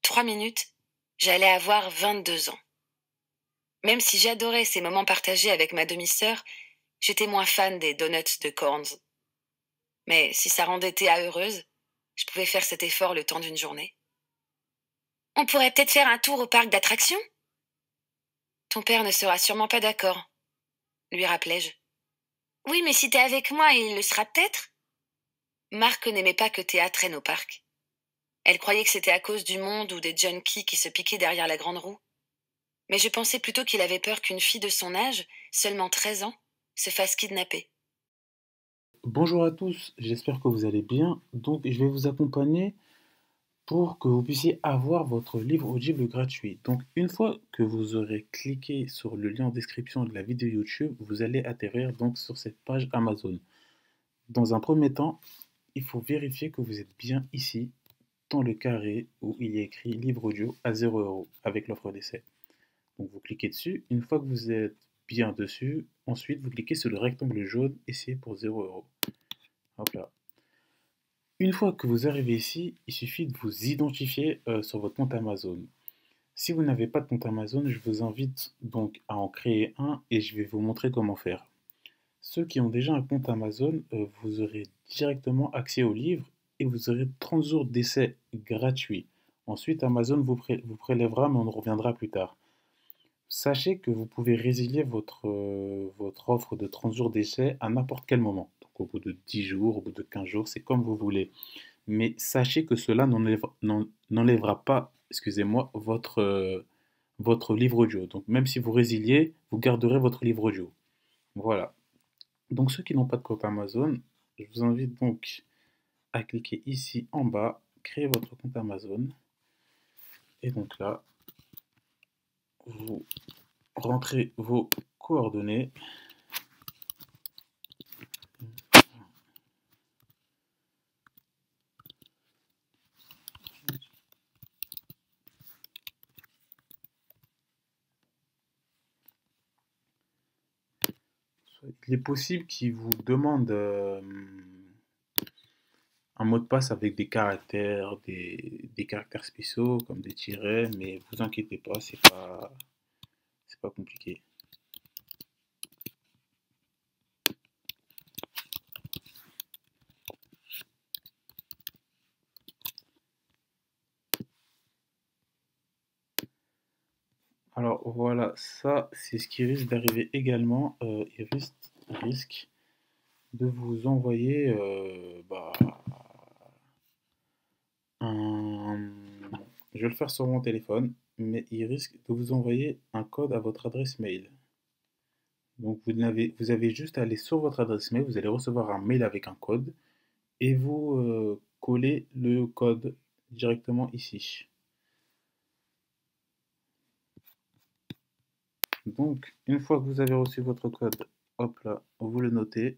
3 minutes, j'allais avoir 22 ans. Même si j'adorais ces moments partagés avec ma demi-sœur, j'étais moins fan des donuts de Corns. Mais si ça rendait Théa heureuse, je pouvais faire cet effort le temps d'une journée. On pourrait peut-être faire un tour au parc d'attractions ? Ton père ne sera sûrement pas d'accord, lui rappelai-je. Oui, mais si t'es avec moi, il le sera peut-être ? Marc n'aimait pas que Théa traîne au parc. Elle croyait que c'était à cause du monde ou des junkies qui se piquaient derrière la grande roue. Mais je pensais plutôt qu'il avait peur qu'une fille de son âge, seulement 13 ans, se fasse kidnapper. Bonjour à tous, j'espère que vous allez bien. Donc, je vais vous accompagner pour que vous puissiez avoir votre livre audible gratuit. Donc, une fois que vous aurez cliqué sur le lien en description de la vidéo YouTube, vous allez atterrir donc sur cette page Amazon. Dans un premier temps, il faut vérifier que vous êtes bien ici, dans le carré où il y a écrit livre audio à 0 € avec l'offre d'essai. Donc, vous cliquez dessus. Une fois que vous êtes bien dessus, ensuite vous cliquez sur le rectangle jaune et c'est pour 0 €. Hop là. Une fois que vous arrivez ici, il suffit de vous identifier sur votre compte Amazon. Si vous n'avez pas de compte Amazon, je vous invite donc à en créer un et je vais vous montrer comment faire. Ceux qui ont déjà un compte Amazon, vous aurez directement accès au livre et vous aurez 30 jours d'essai gratuit. Ensuite, Amazon vous prélèvera, mais on en reviendra plus tard. Sachez que vous pouvez résilier votre offre de 30 jours d'essai à n'importe quel moment. Donc au bout de 10 jours, au bout de 15 jours, c'est comme vous voulez. Mais sachez que cela n'enlèvera pas, excusez-moi, votre livre audio. Donc même si vous résiliez, vous garderez votre livre audio. Voilà. Donc ceux qui n'ont pas de compte Amazon, je vous invite donc à cliquer ici en bas, créer votre compte Amazon. Et donc là, vous rentrez vos coordonnées. Il est possible qu'il vous demande un mot de passe avec des caractères spéciaux comme des tirets, mais vous inquiétez pas, c'est pas compliqué. Alors voilà, ça c'est ce qui risque d'arriver également. Il risque de vous envoyer un... Je vais le faire sur mon téléphone, mais il risque de vous envoyer un code à votre adresse mail. Donc vous avez juste à aller sur votre adresse mail, vous allez recevoir un mail avec un code et vous collez le code directement ici. Donc une fois que vous avez reçu votre code, hop là, vous le notez.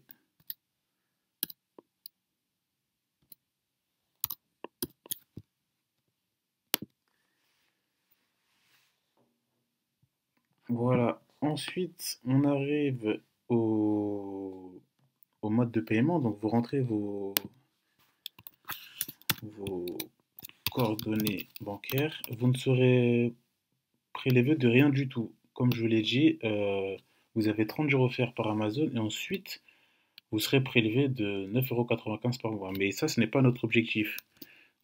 Voilà. Ensuite, on arrive au mode de paiement. Donc vous rentrez vos coordonnées bancaires. Vous ne serez prélevé de rien du tout. Comme je vous l'ai dit, vous avez 30 jours offerts par Amazon et ensuite vous serez prélevé de 9,95 € par mois. Mais ça, ce n'est pas notre objectif.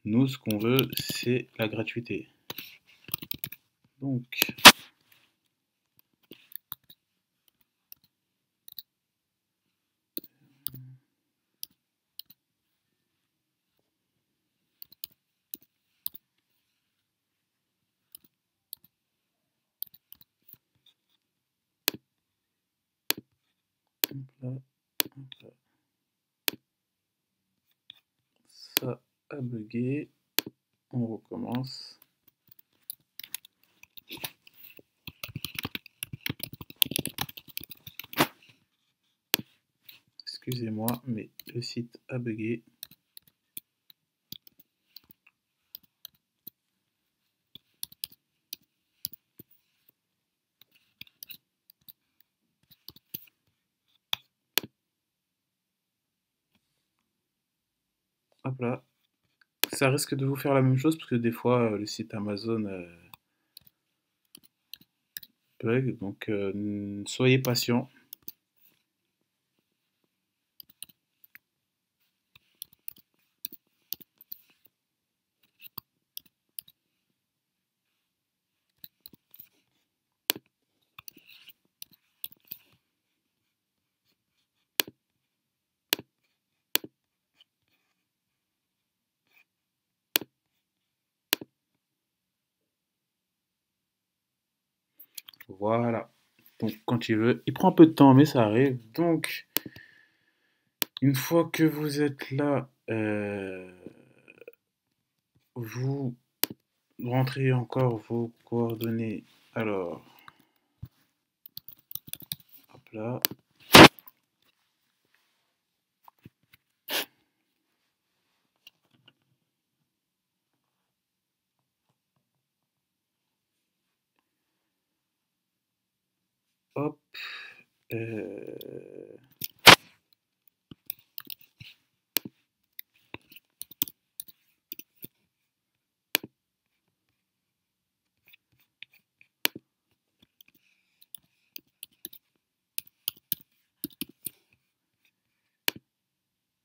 Nous, ce qu'on veut, c'est la gratuité. Donc, hop là, hop là. Ça a bugué. On recommence. Excusez-moi, mais le site a bugué. Hop là. ça risque de vous faire la même chose parce que des fois, le site Amazon bug, donc soyez patient. Voilà. Donc quand il veut, il prend un peu de temps, mais ça arrive. Donc une fois que vous êtes là, vous rentrez encore vos coordonnées. Alors, hop là. Hop. euh,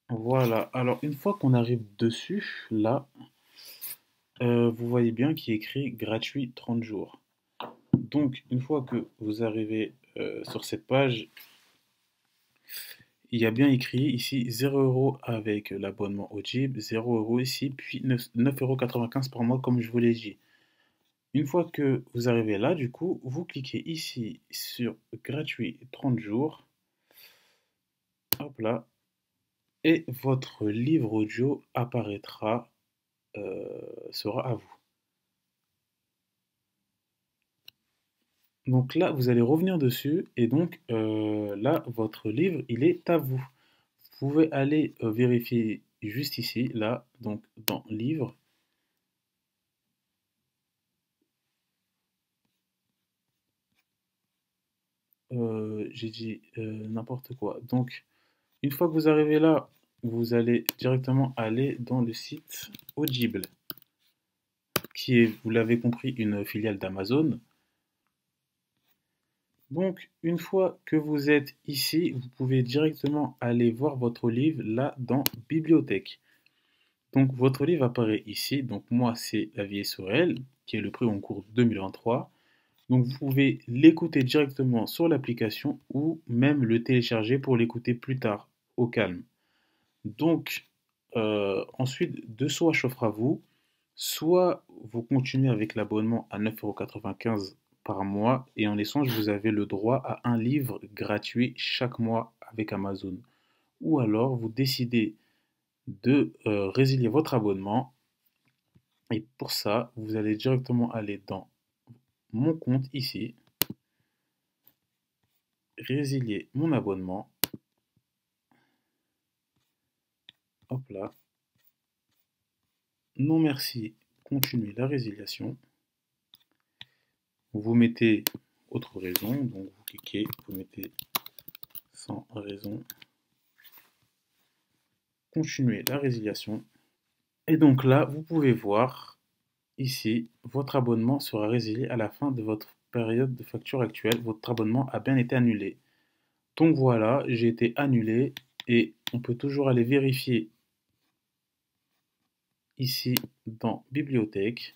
Voilà. Alors une fois qu'on arrive dessus, là, vous voyez bien qu'il est écrit gratuit 30 jours. Donc une fois que vous arrivez sur cette page, il y a bien écrit ici 0 € avec l'abonnement Audible, 0 € ici, puis 9,95 € par mois comme je vous l'ai dit. Une fois que vous arrivez là, du coup, vous cliquez ici sur gratuit 30 jours. Hop là. Et votre livre audio apparaîtra, sera à vous. Donc là, vous allez revenir dessus et donc là, votre livre, il est à vous. Vous pouvez aller vérifier juste ici, là, donc dans livre. J'ai dit n'importe quoi. Donc, une fois que vous arrivez là, vous allez directement aller dans le site Audible, qui est, vous l'avez compris, une filiale d'Amazon. Donc, une fois que vous êtes ici, vous pouvez directement aller voir votre livre là dans Bibliothèque. Donc, votre livre apparaît ici. Donc, moi, c'est La vie est sur elle, qui est le prix en cours 2023. Donc, vous pouvez l'écouter directement sur l'application ou même le télécharger pour l'écouter plus tard, au calme. Donc, ensuite, deux choix s'offrent à vous. Soit vous continuez avec l'abonnement à 9,95 € par mois et en échange, vous avez le droit à un livre gratuit chaque mois avec Amazon. Ou alors, vous décidez de résilier votre abonnement et pour ça, vous allez directement aller dans mon compte ici, résilier mon abonnement. Hop là. Non merci, continuez la résiliation. Vous mettez autre raison, donc vous cliquez, vous mettez sans raison. Continuez la résiliation. Et donc là, vous pouvez voir ici, votre abonnement sera résilié à la fin de votre période de facture actuelle. Votre abonnement a bien été annulé. Donc voilà, j'ai été annulé et on peut toujours aller vérifier ici dans Bibliothèque.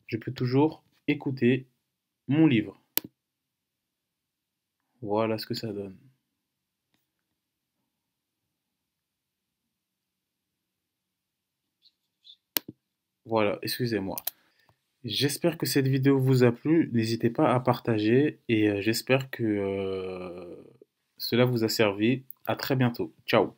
Je peux toujours écouter mon livre. Voilà ce que ça donne. Voilà, excusez-moi. J'espère que cette vidéo vous a plu. N'hésitez pas à partager et j'espère que cela vous a servi. À très bientôt. Ciao.